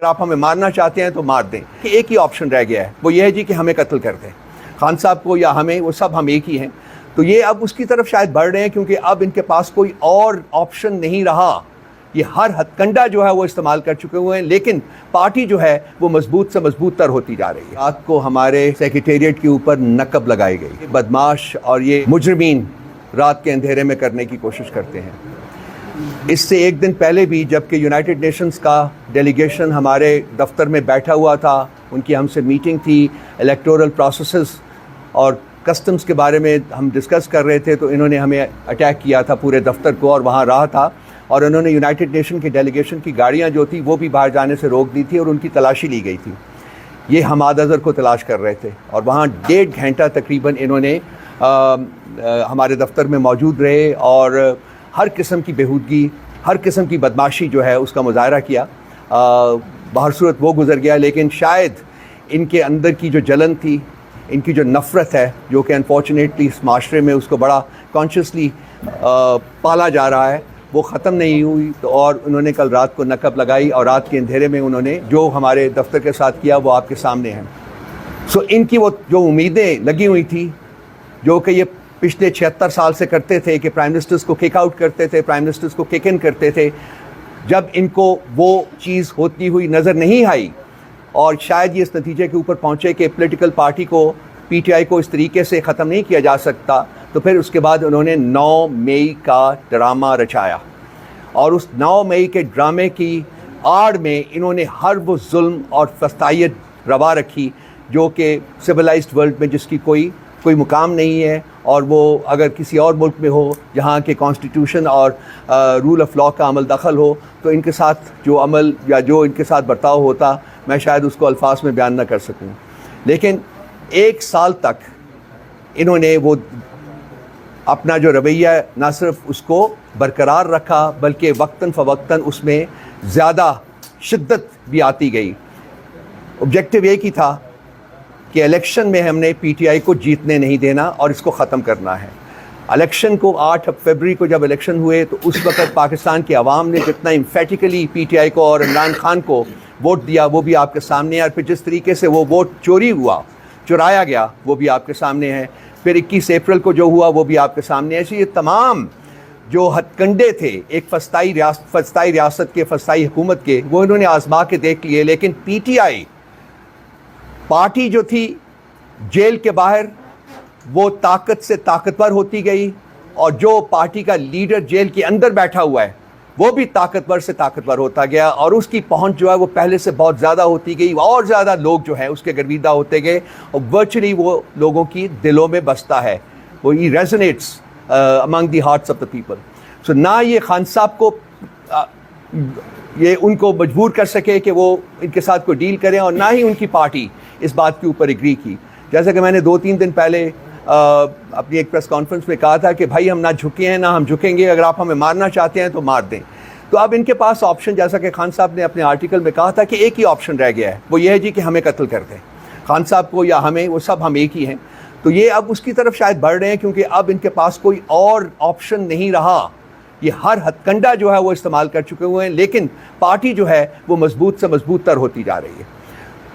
اگر آپ ہمیں مارنا چاہتے ہیں تو مار دیں. کہ ایک ہی آپشن رہ گیا ہے, وہ یہ ہے جی کہ ہمیں قتل کر دیں, خان صاحب کو یا ہمیں, وہ سب ہم ایک ہی ہیں. تو یہ اب اس کی طرف شاید بڑھ رہے ہیں کیونکہ اب ان کے پاس کوئی اور آپشن نہیں رہا. یہ ہر ہتھ کنڈا جو ہے وہ استعمال کر چکے ہوئے ہیں, لیکن پارٹی جو ہے وہ مضبوط سے مضبوط تر ہوتی جا رہی ہے. رات کو ہمارے سیکریٹریٹ کے اوپر نقب لگائی گئی. بدماش اور یہ مجرمین رات کے اندھیرے میں کرنے کی کوشش کرتے ہیں. اس سے ایک دن پہلے بھی جبکہ یونائٹڈ نیشنز کا ڈیلیگیشن ہمارے دفتر میں بیٹھا ہوا تھا, ان کی ہم سے میٹنگ تھی, الیکٹورل پروسیسز اور کسٹمز کے بارے میں ہم ڈسکس کر رہے تھے, تو انہوں نے ہمیں اٹیک کیا تھا پورے دفتر کو, اور وہاں رہا تھا, اور انہوں نے یونائٹڈ نیشن کی ڈیلیگیشن کی گاڑیاں جو تھی وہ بھی باہر جانے سے روک دی تھی اور ان کی تلاشی لی گئی تھی. یہ حماد اظہر کو تلاش کر رہے تھے اور وہاں 1.5 گھنٹہ تقریباً انہوں نے ہمارے دفتر میں موجود رہے اور ہر قسم کی بےہودگی, ہر قسم کی بدماشی جو ہے اس کا مظاہرہ کیا. بہر صورت وہ گزر گیا, لیکن شاید ان کے اندر کی جو جلن تھی, ان کی جو نفرت ہے, جو کہ انفارچونیٹلی اس معاشرے میں اس کو بڑا کانشیسلی پالا جا رہا ہے, وہ ختم نہیں ہوئی. تو اور انہوں نے کل رات کو نقب لگائی اور رات کے اندھیرے میں انہوں نے جو ہمارے دفتر کے ساتھ کیا وہ آپ کے سامنے ہیں. ان کی وہ جو امیدیں لگی ہوئی تھی, جو کہ یہ پچھلے 76 سال سے کرتے تھے کہ پرائم منسٹرز کو کک آؤٹ کرتے تھے, پرائم منسٹرز کو کک ان کرتے تھے, جب ان کو وہ چیز ہوتی ہوئی نظر نہیں آئی اور شاید یہ اس نتیجے کے اوپر پہنچے کہ پولیٹیکل پارٹی کو, پی ٹی آئی کو اس طریقے سے ختم نہیں کیا جا سکتا, تو پھر اس کے بعد انہوں نے 9 مئی کا ڈرامہ رچایا. اور اس 9 مئی کے ڈرامے کی آڑ میں انہوں نے ہر وہ ظلم اور فسطائیت روا رکھی جو کہ سویلائزڈ ورلڈ میں جس کی کوئی مقام نہیں ہے, اور وہ اگر کسی اور ملک میں ہو جہاں کے کانسٹیٹیوشن اور رول آف لا کا عمل دخل ہو, تو ان کے ساتھ جو عمل یا جو ان کے ساتھ برتاؤ ہوتا, میں شاید اس کو الفاظ میں بیان نہ کر سکوں. لیکن 1 سال تک انہوں نے وہ اپنا جو رویہ نہ صرف اس کو برقرار رکھا بلکہ وقتاً فوقتاً اس میں زیادہ شدت بھی آتی گئی. آبجیکٹو ایک ہی تھا کہ الیکشن میں ہم نے پی ٹی آئی کو جیتنے نہیں دینا اور اس کو ختم کرنا ہے. الیکشن کو 8 فروری کو جب الیکشن ہوئے تو اس وقت پاکستان کی عوام نے جتنا امفیٹیکلی پی ٹی آئی کو اور عمران خان کو ووٹ دیا وہ بھی آپ کے سامنے ہے, اور پھر جس طریقے سے وہ ووٹ چرایا گیا وہ بھی آپ کے سامنے ہے. پھر 21 اپریل کو جو ہوا وہ بھی آپ کے سامنے ہے. یہ تمام جو ہتھ کنڈے تھے ایک فسطائی ریاست کے, فسطائی حکومت کے, وہ انہوں نے آزما کے دیکھ لیے. لیکن پی ٹی آئی پارٹی جو تھی جیل کے باہر وہ طاقت سے طاقتور ہوتی گئی, اور جو پارٹی کا لیڈر جیل کے اندر بیٹھا ہوا ہے وہ بھی طاقتور سے طاقتور ہوتا گیا, اور اس کی پہنچ جو ہے وہ پہلے سے بہت زیادہ ہوتی گئی, اور زیادہ لوگ جو ہیں اس کے گرویدہ ہوتے گئے, اور ورچولی وہ لوگوں کی دلوں میں بستا ہے, وہ resonates among the hearts of the people. So نہ یہ خان صاحب کو یہ ان کو مجبور کر سکے کہ وہ ان کے ساتھ کوئی ڈیل کریں, اور نہ ہی ان کی پارٹی اس بات کے اوپر اگری کی. جیسا کہ میں نے 2-3 دن پہلے اپنی ایک پریس کانفرنس میں کہا تھا کہ بھائی ہم نہ جھکے ہیں نہ ہم جھکیں گے, اگر آپ ہمیں مارنا چاہتے ہیں تو مار دیں. تو اب ان کے پاس آپشن, جیسا کہ خان صاحب نے اپنے آرٹیکل میں کہا تھا کہ ایک ہی آپشن رہ گیا ہے, وہ یہ ہے جی کہ ہمیں قتل کر دیں, خان صاحب کو یا ہمیں, وہ سب ہم ایک ہی ہیں. تو یہ اب اس کی طرف شاید بڑھ رہے ہیں کیونکہ اب ان کے پاس کوئی اور آپشن نہیں رہا. یہ ہر ہتھ کنڈا جو ہے وہ استعمال کر چکے ہوئے ہیں, لیکن پارٹی جو ہے وہ مضبوط سے مضبوط تر ہوتی جا رہی ہے.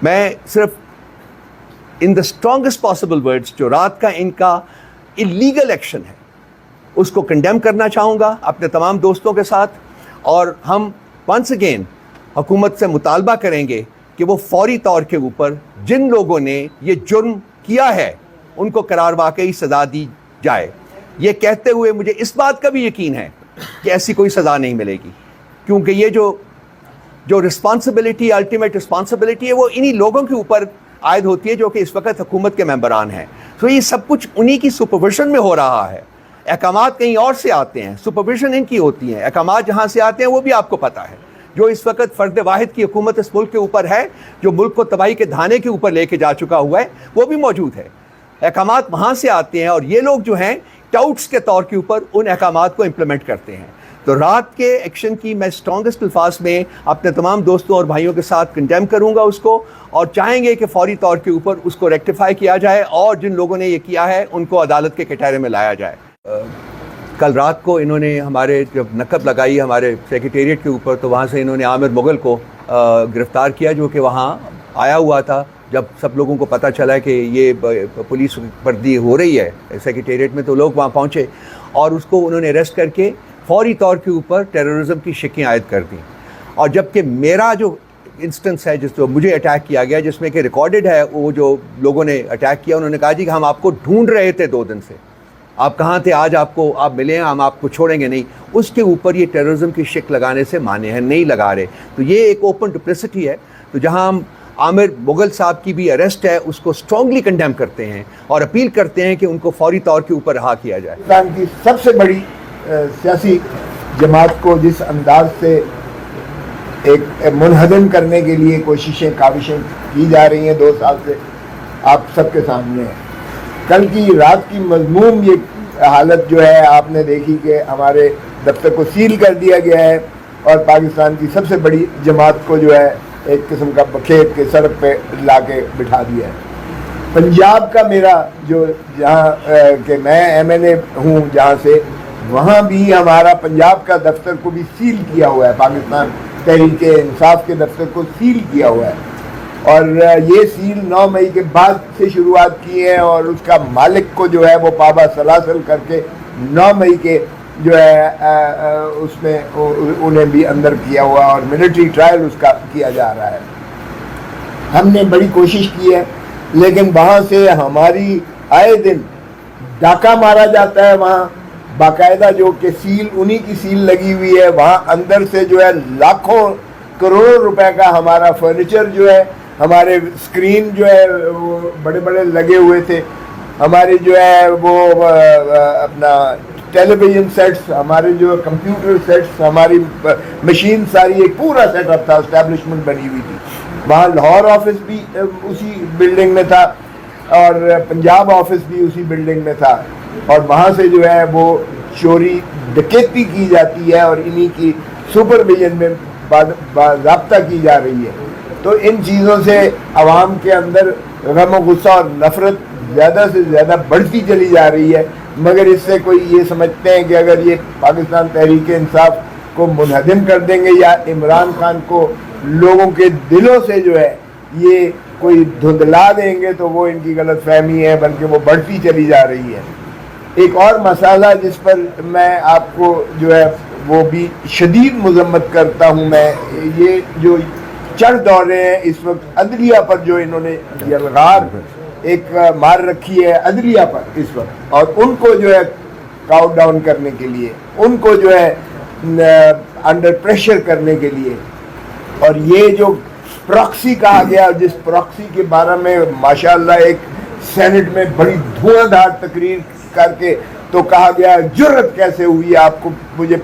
میں صرف ان دا اسٹرانگسٹ پاسبل ورڈز جو رات کا ان کا اللیگل ایکشن ہے اس کو کنڈیم کرنا چاہوں گا اپنے تمام دوستوں کے ساتھ, اور ہم ونس اگین حکومت سے مطالبہ کریں گے کہ وہ فوری طور کے اوپر جن لوگوں نے یہ جرم کیا ہے ان کو قرار واقعی سزا دی جائے. یہ کہتے ہوئے مجھے اس بات کا بھی یقین ہے کہ ایسی کوئی سزا نہیں ملے گی, کیونکہ یہ جو رسپانسبلٹی, الٹیمیٹ رسپانسبلٹی ہے وہ انہی لوگوں کے اوپر عائد ہوتی ہے جو کہ اس وقت حکومت کے ممبران ہیں. تو یہ سب کچھ انہی کی سپرویژن میں ہو رہا ہے. احکامات کہیں اور سے آتے ہیں, سپرویژن ان کی ہوتی ہیں. احکامات جہاں سے آتے ہیں وہ بھی آپ کو پتہ ہے. جو اس وقت فرد واحد کی حکومت اس ملک کے اوپر ہے, جو ملک کو تباہی کے دھانے کے اوپر لے کے جا چکا ہوا ہے, وہ بھی موجود ہے. احکامات وہاں سے آتے ہیں, اور یہ لوگ جو ہیں ٹاؤٹس کے طور کے اوپر ان احکامات کو امپلیمنٹ کرتے ہیں. تو رات کے ایکشن کی میں اسٹرانگسٹ الفاظ میں اپنے تمام دوستوں اور بھائیوں کے ساتھ کنڈیم کروں گا اس کو, اور چاہیں گے کہ فوری طور کے اوپر اس کو ریکٹیفائی کیا جائے, اور جن لوگوں نے یہ کیا ہے ان کو عدالت کے کٹہرے میں لایا جائے. کل رات کو انہوں نے ہمارے جب نقب لگائی ہمارے سیکریٹریٹ کے اوپر تو وہاں سے انہوں نے عامر مغل کو گرفتار کیا جو کہ وہاں آیا ہوا تھا. جب سب لوگوں کو پتہ چلا کہ یہ پولیس وردی ہو رہی ہے سیکریٹریٹ میں تو لوگ وہاں پہنچے اور اس کو انہوں نے اریسٹ کر کے فوری طور کے اوپر ٹیررزم کی شکیں عائد کر دیں. اور جبکہ میرا جو انسٹنس ہے جو مجھے اٹیک کیا گیا جس میں کہ ریکارڈڈ ہے وہ جو لوگوں نے اٹیک کیا انہوں نے کہا جی کہ ہم آپ کو ڈھونڈ رہے تھے 2 دن سے, آپ کہاں تھے, آج آپ ملے ہیں, ہم آپ کو چھوڑیں گے نہیں. اس کے اوپر یہ ٹیررزم کی شک لگانے سے مانے ہیں, نہیں لگا رہے. تو یہ ایک اوپن ڈپلیسٹی ہے. تو جہاں ہم عامر مغل صاحب کی بھی اریسٹ ہے اس کو اسٹرانگلی کنڈیم کرتے ہیں اور اپیل کرتے ہیں کہ ان کو فوری طور کے اوپر رہا کیا جائے. پاکستان کی سب سے بڑی سیاسی جماعت کو جس انداز سے ایک منہدم کرنے کے لیے کوششیں کاوشیں کی جا رہی ہیں 2 سال سے آپ سب کے سامنے ہے. کل کی رات کی مذموم یہ حالت جو ہے آپ نے دیکھی کہ ہمارے دفتر کو سیل کر دیا گیا ہے اور پاکستان کی سب سے بڑی جماعت کو جو ہے ایک قسم کا کھیت کے سڑک پہ لا کے بٹھا دیا ہے. پنجاب کا میرا جو جہاں کہ میں MNA ہوں جہاں سے, وہاں بھی ہمارا پنجاب کا دفتر کو بھی سیل کیا ہوا ہے. پاکستان تحریک انصاف کے دفتر کو سیل کیا ہوا ہے اور یہ سیل 9 مئی کے بعد سے شروعات کی ہے اور اس کا مالک کو جو ہے وہ پابا سلاسل کر کے 9 مئی کے جو ہے اس میں انہیں بھی اندر کیا ہوا اور ملٹری ٹرائل اس کا کیا جا رہا ہے. ہم نے بڑی کوشش کی ہے لیکن وہاں سے ہماری آئے دن ڈاکہ مارا جاتا ہے. وہاں باقاعدہ جو کہ سیل انہی کی سیل لگی ہوئی ہے, وہاں اندر سے جو ہے لاکھوں کروڑوں روپے کا ہمارا فرنیچر جو ہے, ہمارے اسکرین جو ہے وہ بڑے بڑے لگے ہوئے تھے, ہمارے جو ہے وہ اپنا ٹیلی ویژن سیٹس, ہمارے جو کمپیوٹر سیٹس, ہماری مشین ساری ایک پورا سیٹ اپ تھا, اسٹیبلشمنٹ بنی ہوئی تھی. وہاں لاہور آفس بھی اسی بلڈنگ میں تھا اور پنجاب آفس بھی اسی بلڈنگ میں تھا اور وہاں سے جو ہے وہ چوری ڈکیتی کی جاتی ہے اور انہی کی سپرویژن میں باضابطہ کی جا رہی ہے. تو ان چیزوں سے عوام کے اندر غم و غصہ اور نفرت زیادہ سے زیادہ بڑھتی چلی جا رہی ہے. مگر اس سے کوئی یہ سمجھتے ہیں کہ اگر یہ پاکستان تحریک انصاف کو منہدم کر دیں گے یا عمران خان کو لوگوں کے دلوں سے جو ہے یہ کوئی دھندلا دیں گے تو وہ ان کی غلط فہمی ہے, بلکہ وہ بڑھتی چلی جا رہی ہے. ایک اور مسئلہ جس پر میں آپ کو جو ہے وہ بھی شدید مذمت کرتا ہوں میں, یہ جو چڑھ دوڑ رہے ہیں اس وقت عدلیہ پر, جو انہوں نے یلغار ایک مار رکھی ہے عدلیہ پر اس وقت, اور ان کو جو ہے کاؤنٹ ڈاؤن کرنے کے لیے, ان کو جو ہے انڈر پریشر کرنے کے لیے. اور یہ جو پراکسی کہا گیا, جس پراکسی کے بارے میں ماشاءاللہ ایک سینٹ میں بڑی دھواں دھار تقریر کر کے تو کہا گیا جرأت کیسے ہوئی آپ کو, مجھے